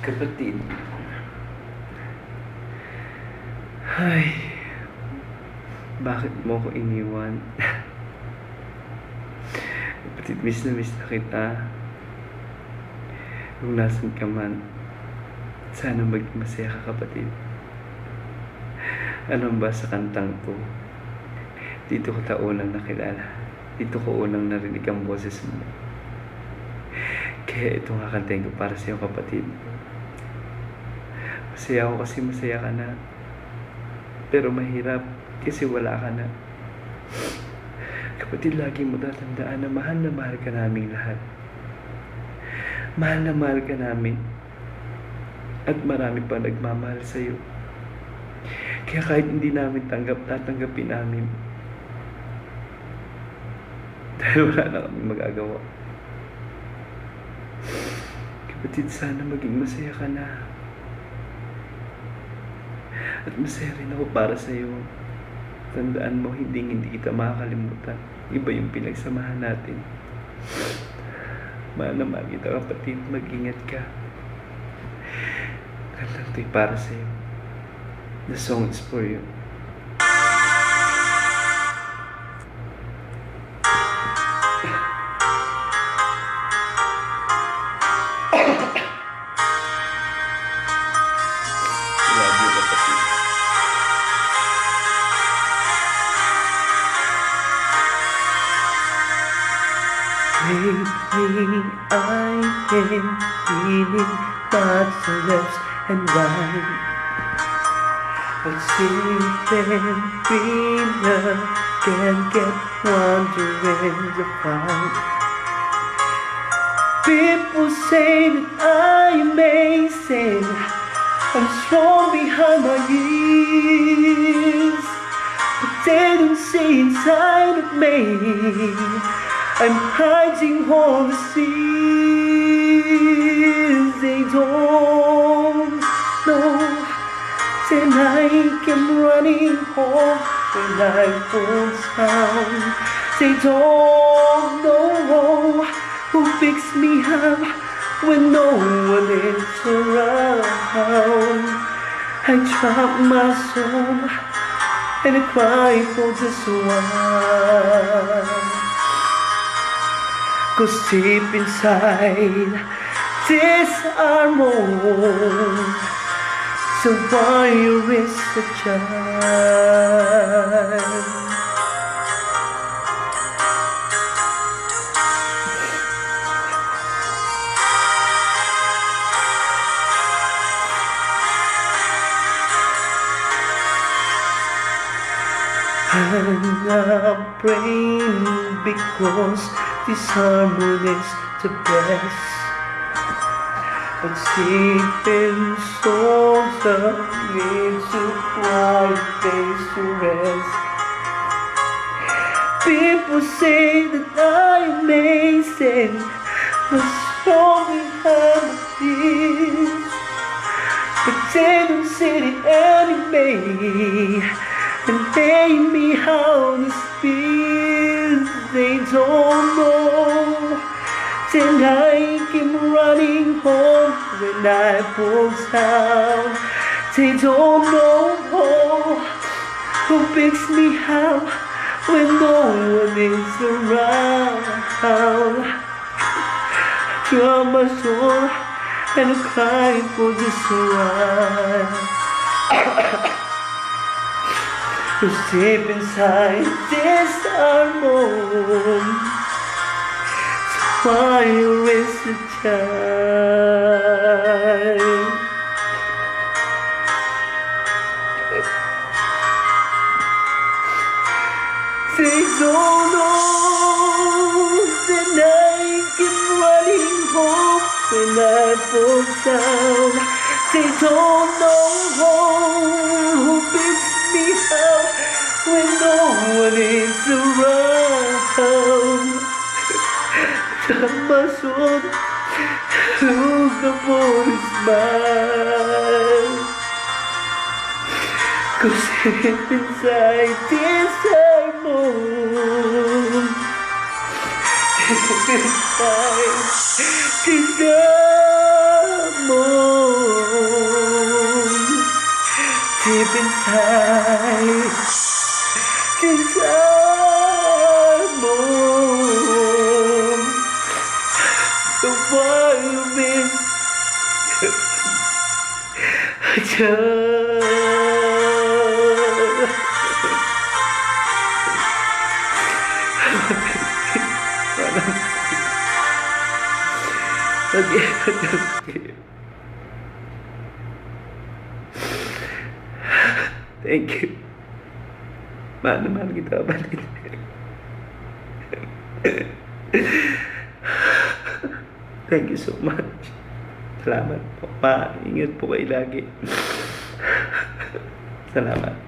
Kapatid. Ay, bakit mo ko iniwan? Kapatid, miss na kita. Kung nasan ka man, sana maging masaya ka, kapatid. Ano ba sa kantang ko? Dito ko ta unang nakilala. Dito ko unang narinig ang boses mo. Kaya itong kakantayin ko para sa iyo, kapatid. Masaya ako kasi masaya ka na. Pero mahirap kasi wala ka na. Kapatid, lagi mo tatandaan na mahal ka naming lahat. Mahal na mahal ka namin. At marami pa nagmamahal sa'yo. Kaya kahit hindi namin tatanggapin namin. Dahil wala na kami magagawa. Kapatid, sana maging masaya ka na. At masaya rin ako para sa'yo. Tandaan mo, hindi kita makakalimutan. Iba yung pinagsamahan natin. Mahal na mahal kita, kapatid. Mag-ingat ka. Kantang to'y para sa'yo. The song is for you. Love you, kapatid. Lately I am feeling thoughts of left and right. But sleeping dreamer can't get wondering to find. People say that I'm amazing, I'm strong behind my ears, but they don't see inside of me. I'm hiding all the seas. They don't know that I am running home when I fall down. They don't know who picks me up when no one is around. I drop my soul and I cry for just one. 'Cause deep inside this arm so why you risk the child? I'm praying because this harmony's the best. But sleeping souls need to quiet place to rest. People say that I'm amazing, but strong behind this. But they don't see the enemy and pay me how this feels. They don't know that I keep running home when I fall down. They don't know who picks me up when no one is around. Draw my soul and I cry for just a while. 'Cause deep inside this hormone, why you waste the time? They don't know that I keep running home when I fall down. They don't know who picks me up when no one is around. My soul, look upon his smile. 'Cause deep inside this hormone, deep inside this hormone. hintay kasama the one you miss Thank you. Mahal na mahal kita, kapatid. Thank you so much. Salamat po. Ingat po kayo lagi. Salamat.